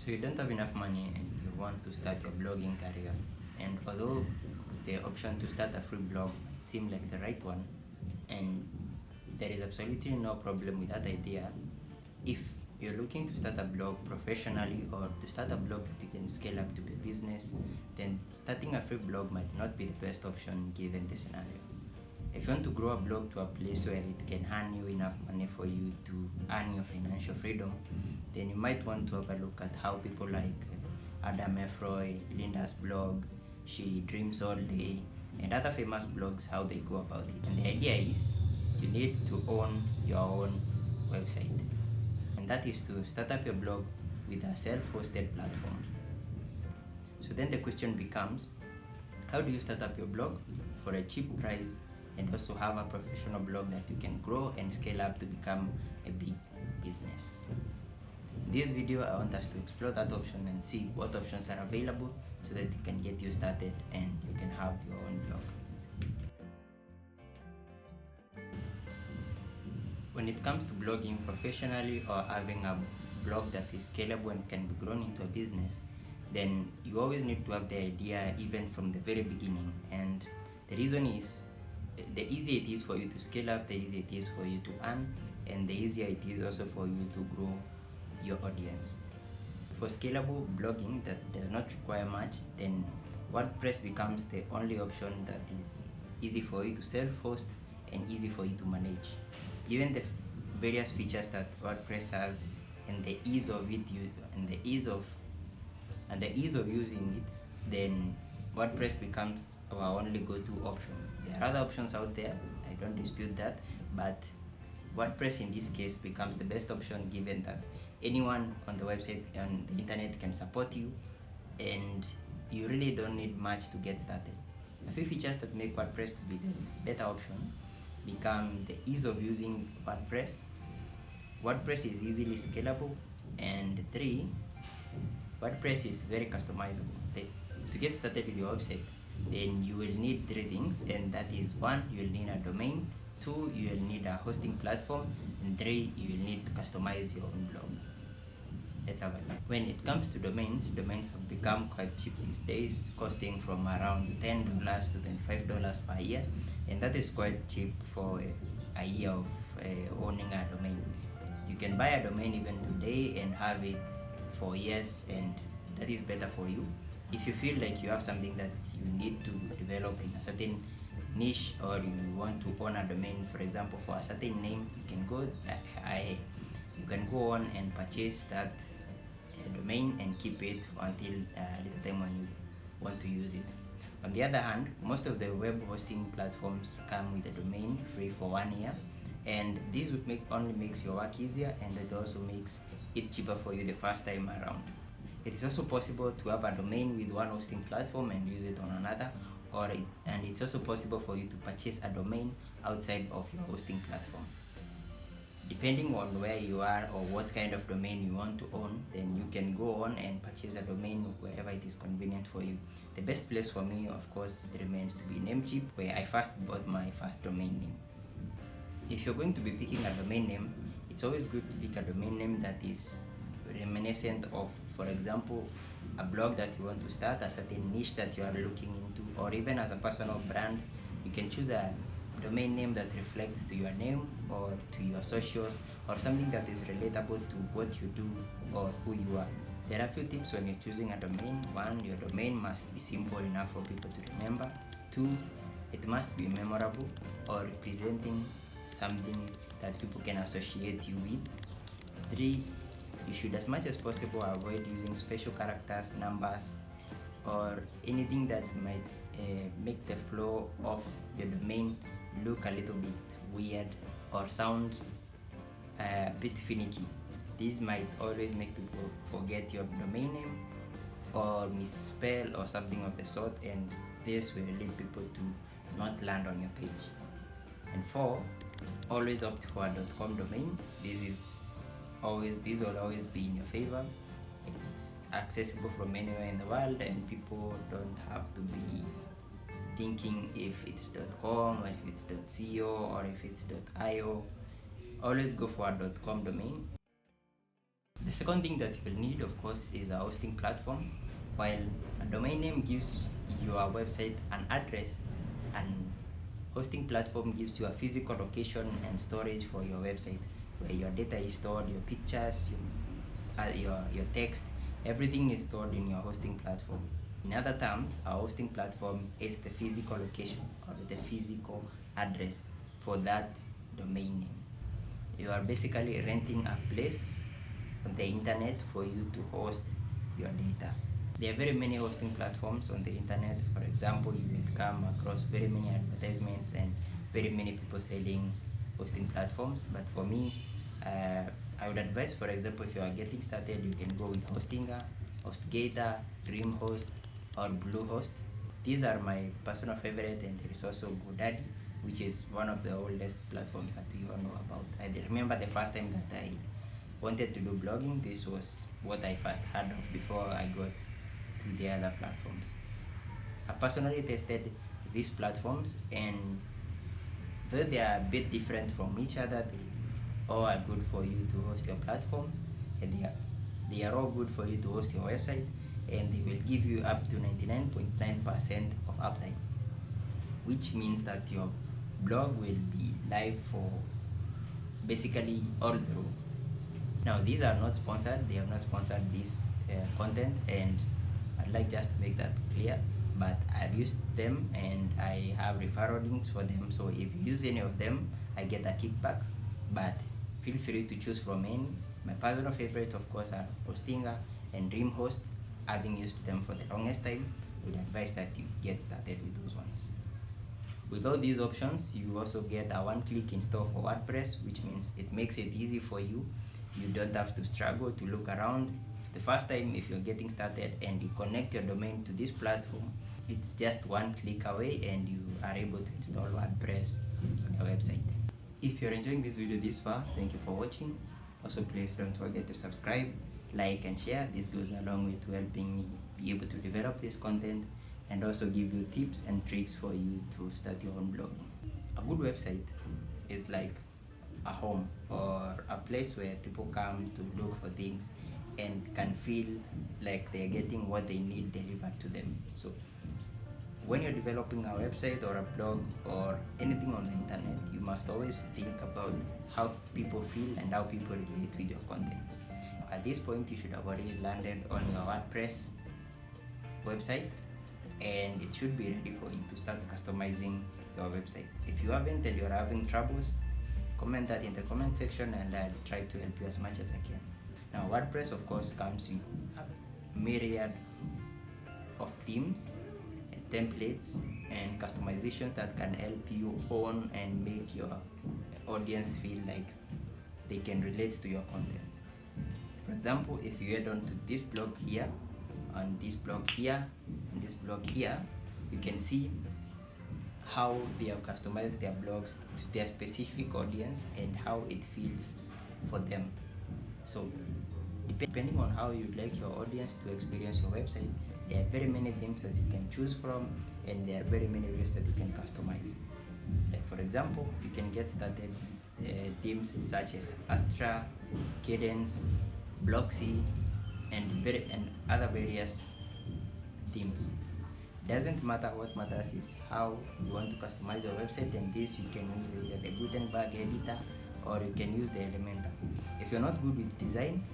So you don't have enough money and you want to start your blogging career. And although the option to start a free blog might seem like the right one, and there is absolutely no problem with that idea, if you're looking to start a blog professionally or to start a blog that you can scale up to be a business, then starting a free blog might not be the best option given the scenario. If you want to grow a blog to a place where it can earn you enough money for you to earn your financial freedom, then you might want to have a look at how people like Adam Efroy, Linda's blog, She Dreams All Day, and other famous blogs, how they go about it. And the idea is you need to own your own website. And that is to start up your blog with a self-hosted platform. So then the question becomes, how do you start up your blog for a cheap price and also have a professional blog that you can grow and scale up to become a big business? In this video, I want us to explore that option and see what options are available so that it can get you started and you can have your own blog. When it comes to blogging professionally or having a blog that is scalable and can be grown into a business, then you always need to have the idea even from the very beginning. And the reason is, the easier it is for you to scale up, the easier it is for you to earn, and the easier it is also for you to grow your audience. For scalable blogging that does not require much, then WordPress becomes the only option that is easy for you to self-host and easy for you to manage. Given the various features that WordPress has and the ease of it and the ease of using it, then WordPress becomes our only go-to option. There are other options out there, I don't dispute that, but WordPress in this case becomes the best option given that anyone on the website on the internet can support you and you really don't need much to get started. A few features that make WordPress to be the better option become the ease of using WordPress. WordPress is easily scalable, and 3, WordPress is very customizable. To get started with your website, then you will need 3 things, and that is 1, you will need a domain, 2, you will need a hosting platform, and 3, you will need to customize your own blog. Let's have a look. When it comes to domains have become quite cheap these days, costing from around $10 to $25 per year, and that is quite cheap for a year of owning a domain. You can buy a domain even today and have it for years, and that is better for you. If you feel like you have something that you need to develop in a certain niche, or you want to own a domain, for example, for a certain name, you can go on and purchase that domain and keep it until the time when you want to use it. On the other hand, most of the web hosting platforms come with a domain free for 1 year, and this would only makes your work easier, and it also makes it cheaper for you the first time around. It is also possible to have a domain with one hosting platform and use it on another, and it's also possible for you to purchase a domain outside of your hosting platform. Depending on where you are or what kind of domain you want to own, then you can go on and purchase a domain wherever it is convenient for you. The best place for me, of course, remains to be Namecheap, where I first bought my first domain name. If you're going to be picking a domain name, it's always good to pick a domain name that is reminiscent of, for example, a blog that you want to start, a certain niche that you are looking into, or even as a personal brand. You can choose a domain name that reflects to your name or to your socials, or something that is relatable to what you do or who you are. There are a few tips when you're choosing a domain. 1, your domain must be simple enough for people to remember. 2, it must be memorable or representing something that people can associate you with. 3, you should, as much as possible, avoid using special characters, numbers, or anything that might make the flow of the domain look a little bit weird or sound a bit finicky. This might always make people forget your domain name or misspell or something of the sort, and this will lead people to not land on your page. And 4, always opt for a .com domain. This will always be in your favor. It's accessible from anywhere in the world, and people don't have to be thinking if it's .com or if it's .co or if it's .io. Always go for a .com domain. The second thing that you will need, of course, is a hosting platform. While a domain name gives your website an address, and hosting platform gives you a physical location and storage for your website, where your data is stored, your pictures, your text, everything is stored in your hosting platform. In other terms, a hosting platform is the physical location or the physical address for that domain name. You are basically renting a place on the internet for you to host your data. There are very many hosting platforms on the internet. For example, you will come across very many advertisements and very many people selling hosting platforms. But for me, I would advise, for example, if you are getting started, you can go with Hostinga, HostGator, DreamHost, or Bluehost. These are my personal favorite, and there is also GoDaddy, which is one of the oldest platforms that we all know about. I remember the first time that I wanted to do blogging, this was what I first heard of before I got to the other platforms. I personally tested these platforms, and though they are a bit different from each other, they all are good for you to host your platform, and they are all good for you to host your website, and they will give you up to 99.9% of uptime, which means that your blog will be live for basically all through. Now, these are not sponsored. They have not sponsored this content, and I'd like just to make that clear. But I've used them, and I have referral links for them. So if you use any of them, I get a kickback. But feel free to choose from any. My personal favorites, of course, are Hostinga and DreamHost. Having used them for the longest time, would advise that you get started with those ones. With all these options, you also get a one-click install for WordPress, which means it makes it easy for you. You don't have to struggle to look around. The first time, if you're getting started and you connect your domain to this platform, it's just one click away and you are able to install WordPress on your website. If you're enjoying this video this far, thank you for watching. Also, please don't forget to subscribe, like, and share. This goes a long way to helping me be able to develop this content and also give you tips and tricks for you to start your own blogging. A good website is like a home or a place where people come to look for things and can feel like they're getting what they need delivered to them. So when you're developing a website or a blog or anything on the internet, you must always think about how people feel and how people relate with your content. At this point, you should have already landed on your WordPress website, and it should be ready for you to start customizing your website. If you haven't and you're having troubles, comment that in the comment section and I'll try to help you as much as I can. Now, WordPress, of course, comes with a myriad of themes and templates and customizations that can help you own and make your audience feel like they can relate to your content. For example, if you head on to this blog here, on this blog here, and this blog here, you can see how they have customized their blogs to their specific audience and how it feels for them. So depending on how you'd like your audience to experience your website, there are very many themes that you can choose from, and there are very many ways that you can customize. Like, for example, you can get started themes such as Astra, Cadence, Bloxy, and other various themes. Doesn't matter. What matters is how you want to customize your website, and this you can use either the Gutenberg editor or you can use the Elementor. If you're not good with design,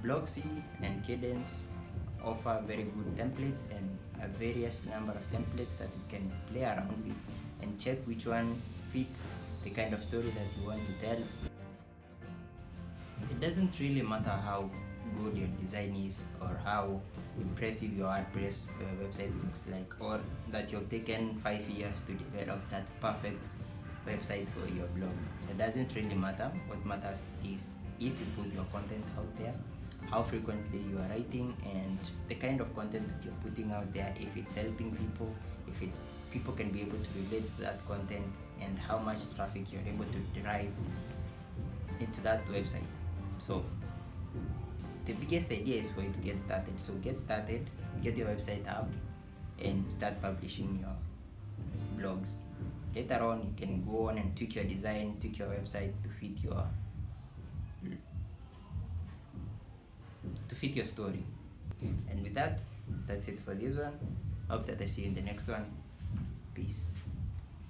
Bloxy and Cadence offer very good templates and a various number of templates that you can play around with and check which one fits the kind of story that you want to tell. It doesn't really matter how good your design is or how impressive your WordPress website looks like, or that you've taken 5 years to develop that perfect website for your blog. It doesn't really matter. What matters is if you put your content out there, how frequently you are writing, and the kind of content that you're putting out there, if it's helping people, if it's people can be able to relate to that content, and how much traffic you're able to drive into that website. So the biggest idea is for you to get started. So get started, get your website up, and start publishing your blogs. Later on, you can go on and tweak your design, tweak your website to fit your fit your story. And with that, that's it for this one. Hope that I see you in the next one. Peace.